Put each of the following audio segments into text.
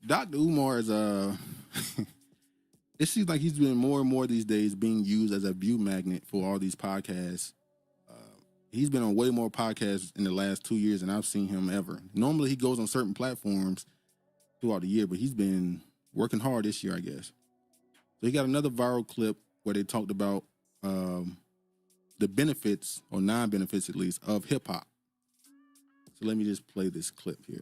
Dr. Umar is it seems like he's been more and more these days being used as a view magnet for all these podcasts. He's been on way more podcasts in the last 2 years than I've seen him ever. Normally he goes on certain platforms throughout the year, but he's been working hard this year, I guess. So he got another viral clip where they talked about the benefits, or non-benefits at least, of hip-hop. So let me just play this clip here.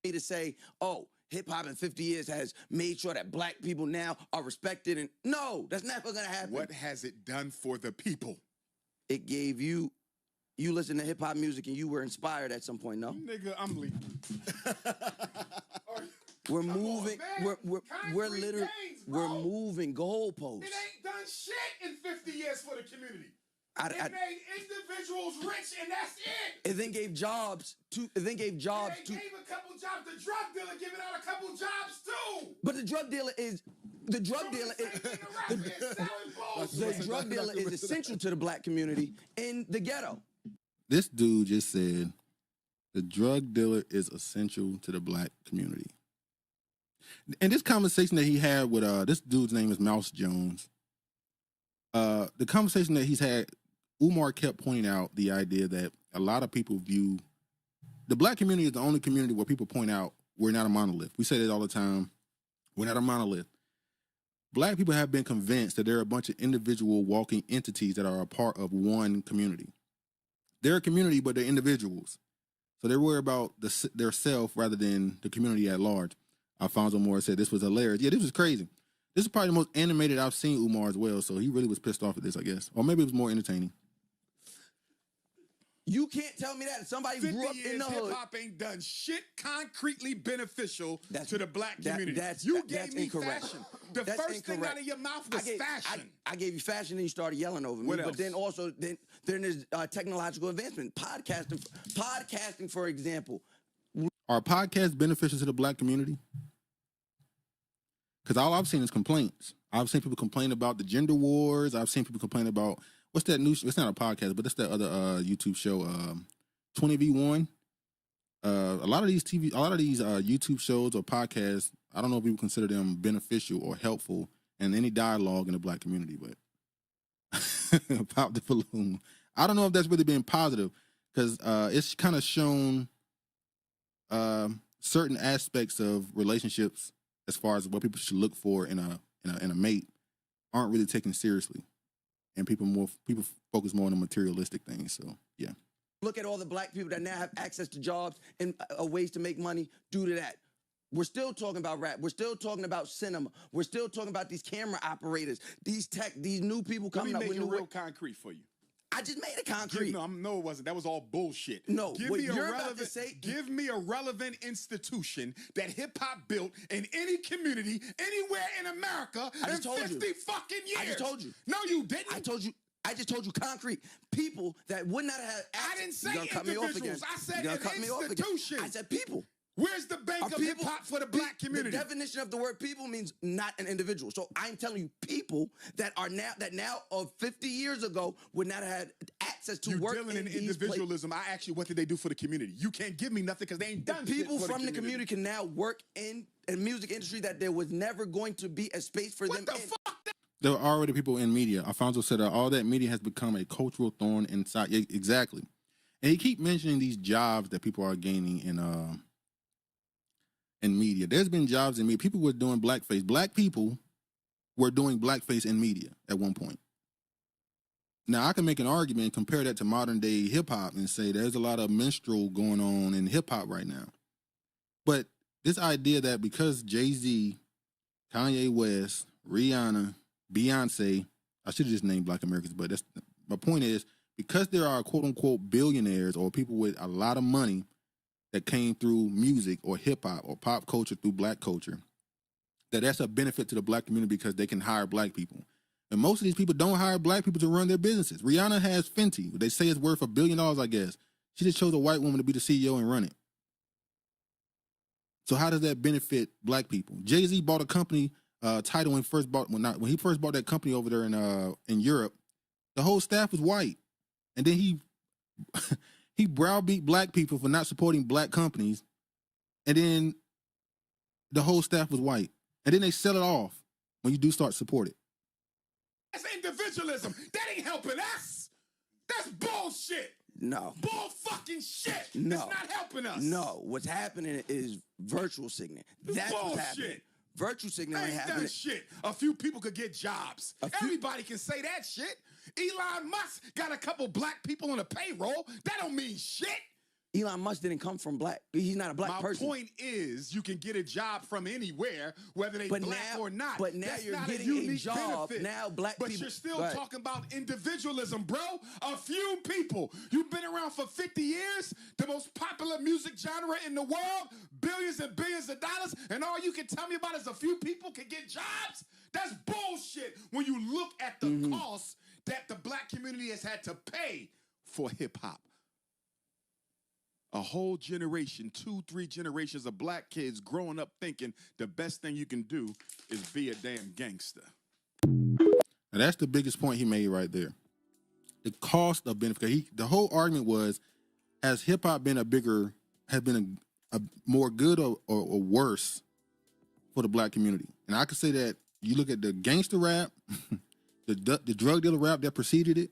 To say, oh, hip-hop in 50 years has made sure that black people now are respected, and no, that's never gonna happen. What has it done for the people? It gave you listen to hip-hop music and you were inspired at some point, no? Nigga, I'm leaving. We're moving, on, we're literally, we're moving goalposts. It ain't done shit in 50 years for the community. It made individuals rich, and that's it. It then gave jobs to. They gave a couple jobs. The drug dealer giving out a couple jobs too. But the drug dealer is the drug dealer is essential to the black community in the ghetto. This dude just said the drug dealer is essential to the black community. And this conversation that he had with this dude's name is Mouse Jones. The conversation that he's had, Umar kept pointing out the idea that a lot of people view the black community is the only community where people point out we're not a monolith. We say that all the time. We're not a monolith. Black people have been convinced that there are a bunch of individual walking entities that are a part of one community. They're a community, but they're individuals. So they're worried about their self rather than the community at large. Alfonso Moore said this was hilarious. Yeah, this was crazy. This is probably the most animated I've seen Umar as well, so he really was pissed off at this, I guess. Or maybe it was more entertaining. You can't tell me that. Somebody grew up in the hood. Hip-hop ain't done shit concretely beneficial to the black community. You gave me incorrect. fashion. The first thing out of your mouth was fashion. I gave you fashion, and you started yelling over me. What else? But then also, then there's technological advancement. Podcasting, for example. Are podcasts beneficial to the black community? Because all I've seen is complaints. I've seen people complain about the gender wars. I've seen people complain about, what's that new, it's not a podcast, but that's that other YouTube show, 20v1. A lot of these YouTube shows or podcasts, I don't know if people consider them beneficial or helpful in any dialogue in the black community, but pop the balloon. I don't know if that's really been positive, because it's kind of shown certain aspects of relationships as far as what people should look for in a mate aren't really taken seriously, and people focus more on the materialistic things. So yeah. Look at all the black people that now have access to jobs and ways to make money due to that. We're still talking about rap. We're still talking about cinema. We're still talking about these camera operators, these new people coming up with new. Let me make it real concrete for you. I just made it concrete. No, it wasn't. That was all bullshit. No, give me a relevant institution that hip hop built in any community, anywhere in America in 50 fucking years. I just told you. No, you didn't. I just told you concrete. People that would not have access. I didn't say individuals. I said an institution. I said people. Where's the bank of hip hop for the black community? The definition of the word people means not an individual. So I'm telling you, people that now of 50 years ago would not have had access to work. You're dealing in individualism. I asked you, what did they do for the community? You can't give me nothing because they ain't done shit people for from the community can now work in a music industry that there was never going to be a space for them. What the fuck? There are already people in media. Alfonso said all that media has become a cultural thorn inside. Yeah, exactly. And he keep mentioning these jobs that people are gaining in media. There's been jobs in media. People were doing blackface. Black people were doing blackface in media at one point. Now, I can make an argument, compare that to modern day hip hop and say there's a lot of minstrel going on in hip hop right now. But this idea that because Jay-Z, Kanye West, Rihanna, Beyonce, I should have just named Black Americans, but my point is, because there are quote unquote billionaires or people with a lot of money that came through music or hip hop or pop culture through black culture, that's a benefit to the black community because they can hire black people. And most of these people don't hire black people to run their businesses. Rihanna has Fenty. They say it's worth $1 billion, I guess. She just chose a white woman to be the CEO and run it. So how does that benefit black people? Jay-Z bought a company, Tidal, when he first bought that company over there in Europe. The whole staff was white. And then he browbeat black people for not supporting black companies. And then the whole staff was white. And then they sell it off when you do start support it. That's individualism. That ain't helping us. That's bullshit. No. Bull fucking shit. No. It's not helping us. No. What's happening is virtual signaling. That's what's happening. Bullshit. Virtual signaling Ain't happening. that shit. A few people could get jobs. Everybody can say that shit. Elon Musk got a couple black people on the payroll. That don't mean shit. Elon Musk didn't come from black. He's not a black person. My point is, you can get a job from anywhere, whether they black or not. But now That's you're not getting unique a job. benefit. Now black but people. But you're still talking about individualism, bro. A few people. You've been around for 50 years, the most popular music genre in the world, billions and billions of dollars, and all you can tell me about is a few people can get jobs? That's bullshit when you look at the cost that the black community has had to pay for hip-hop. A whole generation, 2-3 generations of black kids growing up thinking the best thing you can do is be a damn gangster. And that's the biggest point he made right there. The cost of benefit. The whole argument was, has hip hop been a more good or worse for the black community? And I could say that you look at the gangster rap, the drug dealer rap that preceded it,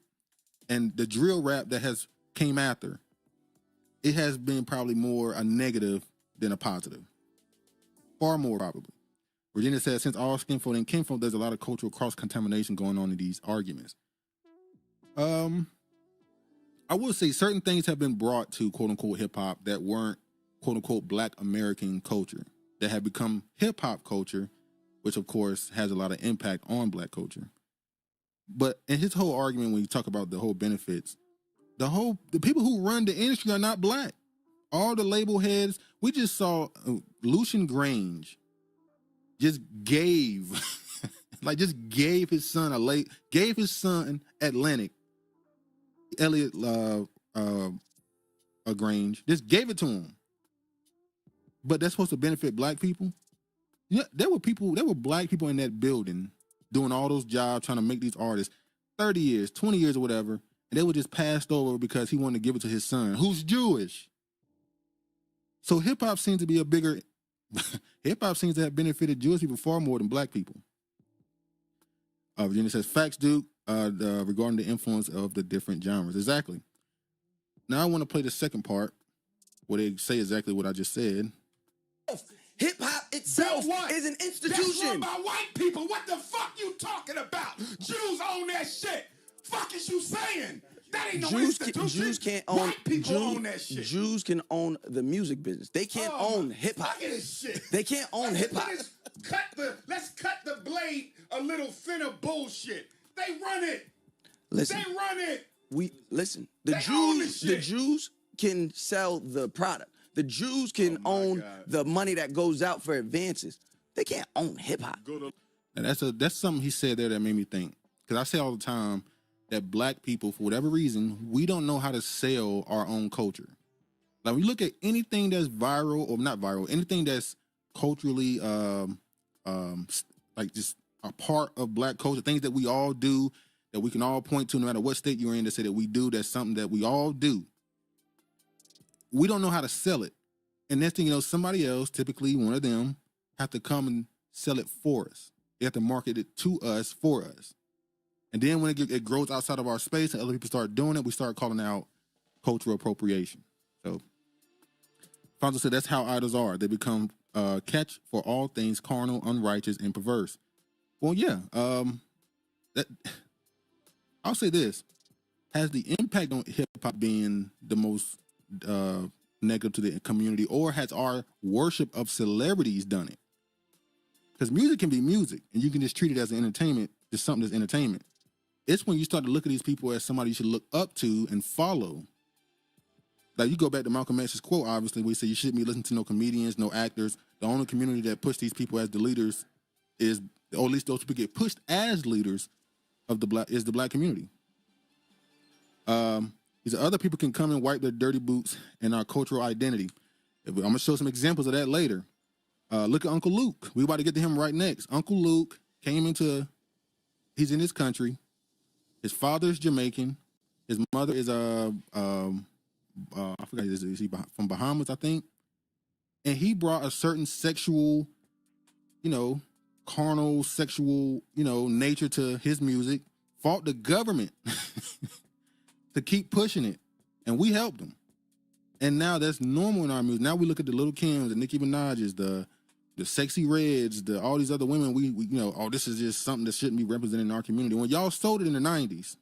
and the drill rap that has came after. It has been probably more a negative than a positive. Far more, probably. Virginia says, since all skinfolk and kinfolk, there's a lot of cultural cross-contamination going on in these arguments. I will say certain things have been brought to quote-unquote hip-hop that weren't quote-unquote black American culture, that have become hip-hop culture, which, of course, has a lot of impact on black culture. But in his whole argument, when you talk about the whole benefits, the people who run the industry are not black. All the label heads, we just saw Lucian Grange just gave his son Atlantic, Elliot Grange, just gave it to him. But that's supposed to benefit black people. Yeah, there were black people in that building doing all those jobs, trying to make these artists 30 years, 20 years or whatever. And they were just passed over because he wanted to give it to his son, who's Jewish. So hip-hop seems to be hip-hop seems to have benefited Jewish people far more than black people. Virginia says, facts, Duke, regarding the influence of the different genres. Exactly. Now I want to play the second part where they say exactly what I just said. Hip-hop itself is an institution. That's run by white people. What the fuck you talking about? Jews own that shit. Fuck is you saying? That ain't no institution. Jews can't own. White people own that shit. Jews can own the music business. They can't own hip hop. Look at this shit. They can't own hip hop. Let's cut the blade a little thinner. Bullshit. They run it. Listen. They run it. Listen. They own this The shit. Jews can sell the product. The Jews can own the money that goes out for advances. They can't own hip hop. And that's something he said there that made me think. Because I say all the time that black people, for whatever reason, we don't know how to sell our own culture. Like, when you look at anything that's viral or not viral, anything that's culturally like just a part of black culture, things that we all do, that we can all point to no matter what state you're in, to say that we do, that's something that we all do. We don't know how to sell it. And next thing you know, somebody else, typically one of them, have to come and sell it for us. They have to market it to us for us. And then when it grows outside of our space and other people start doing it, we start calling out cultural appropriation. So Fonzo said that's how idols are. They become catch for all things carnal, unrighteous, and perverse. Well, yeah. I'll say this. Has the impact on hip-hop been the most negative to the community, or has our worship of celebrities done it? Because music can be music, and you can just treat it as an entertainment, just something that's entertainment. It's when you start to look at these people as somebody you should look up to and follow. Like, you go back to Malcolm X's quote, obviously, where he said you shouldn't be listening to no comedians, no actors. The only community that push these people as the leaders is, or at least those people get pushed as leaders of the black community. He said other people can come and wipe their dirty boots in our cultural identity. I'm gonna show some examples of that later. Look at Uncle Luke. We about to get to him right next. Uncle Luke he's in this country. His father is Jamaican. His mother is I forgot, is he from Bahamas, I think. And he brought a certain sexual you know, carnal, sexual, you know, nature to his music, fought the government to keep pushing it. And we helped him. And now that's normal in our music. Now we look at the Little Kims, the Nicki Minaj's, the Sexy Reds, all these other women, we you know, oh, this is just something that shouldn't be represented in our community. When y'all sold it in the 90s,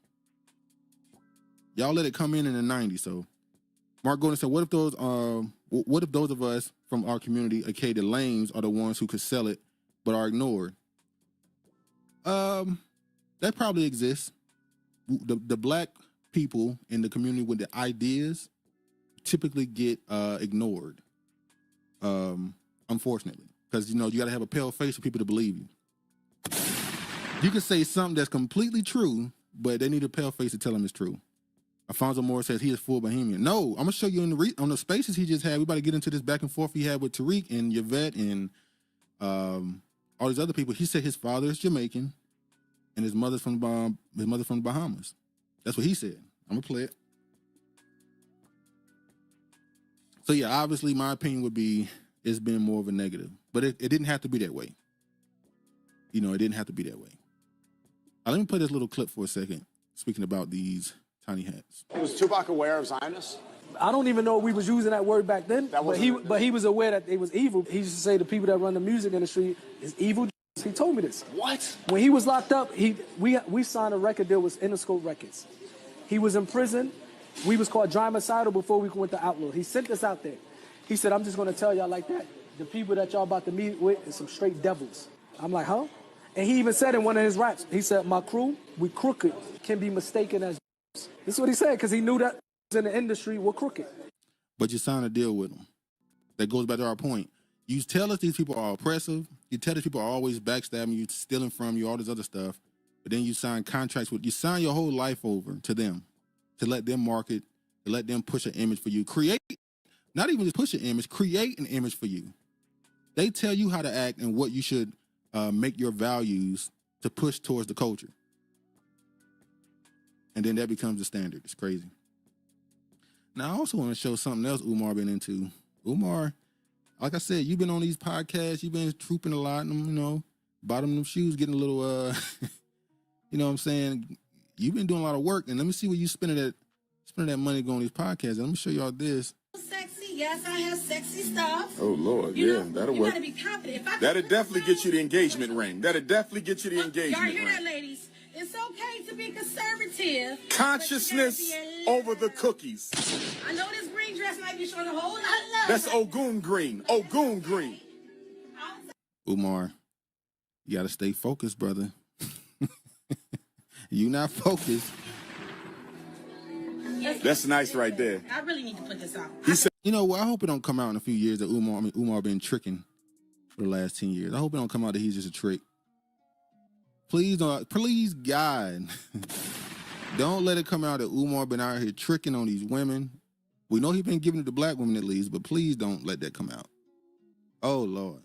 y'all let it come in the 90s. So Mark Gordon said, what if those of us from our community, aka the lames, are the ones who could sell it but are ignored? That probably exists. The black people in the community with the ideas typically get ignored, unfortunately. Because, you know, you got to have a pale face for people to believe you. You can say something that's completely true, but they need a pale face to tell them it's true. Alfonso Moore says he is full Bohemian. No, I'm going to show you on the spaces he just had. We about to get into this back and forth he had with Tariq and Yvette and all these other people. He said his father is Jamaican and his mother's from the Bahamas. That's what he said. I'm going to play it. So, yeah, obviously my opinion would be it's been more of a negative. But it didn't have to be that way. You know, it didn't have to be that way. Let me play this little clip for a second, speaking about these tiny hats. Was Tupac aware of Zionists? I don't even know if we was using that word back then, but he was aware that it was evil. He used to say the people that run the music industry is evil. He told me this. What? When he was locked up, we signed a record deal with Interscope Records. He was in prison. We was called Drymacidal before we went to Outlaw. He sent us out there. He said, I'm just going to tell y'all like that. The people that y'all about to meet with is some straight devils. I'm like, huh? And he even said in one of his raps, he said, my crew, we crooked, can be mistaken as This is what he said, because he knew that in the industry were crooked. But you signed a deal with them. That goes back to our point. You tell us these people are oppressive. You tell these people are always backstabbing you, stealing from you, all this other stuff. But then you sign contracts you sign your whole life over to them, to let them market, to let them push an image for you. Not even just push an image, create an image for you. They tell you how to act and what you should make your values to push towards the culture. And then that becomes the standard. It's crazy. Now, I also want to show something else Umar been into. Umar, like I said, you've been on these podcasts. You've been trooping a lot, and you know, bottom of them shoes getting a little, you know what I'm saying? You've been doing a lot of work, and let me see where you spending that money going on these podcasts. And let me show y'all this. Sexy, yes, I have sexy stuff. Oh Lord, you yeah, know, that'll you work. gotta be confident. That'll definitely get you the engagement ring. That'll definitely get you the engagement Y'all hear ring. that, ladies? It's okay to be conservative. Consciousness over the cookies. I know this green dress might be showing a whole lot of love. That's Ogun green. Ogun green. Umar, you got to stay focused, brother. You not focused. That's nice right there. I really need to put this out. He said, You know what? I hope it don't come out in a few years that Umar been tricking for the last 10 years. I hope it don't come out that he's just a trick. Please don't. Please, God, don't let it come out that Umar been out here tricking on these women. We know he been giving it to black women at least, but please don't let that come out. Oh, Lord.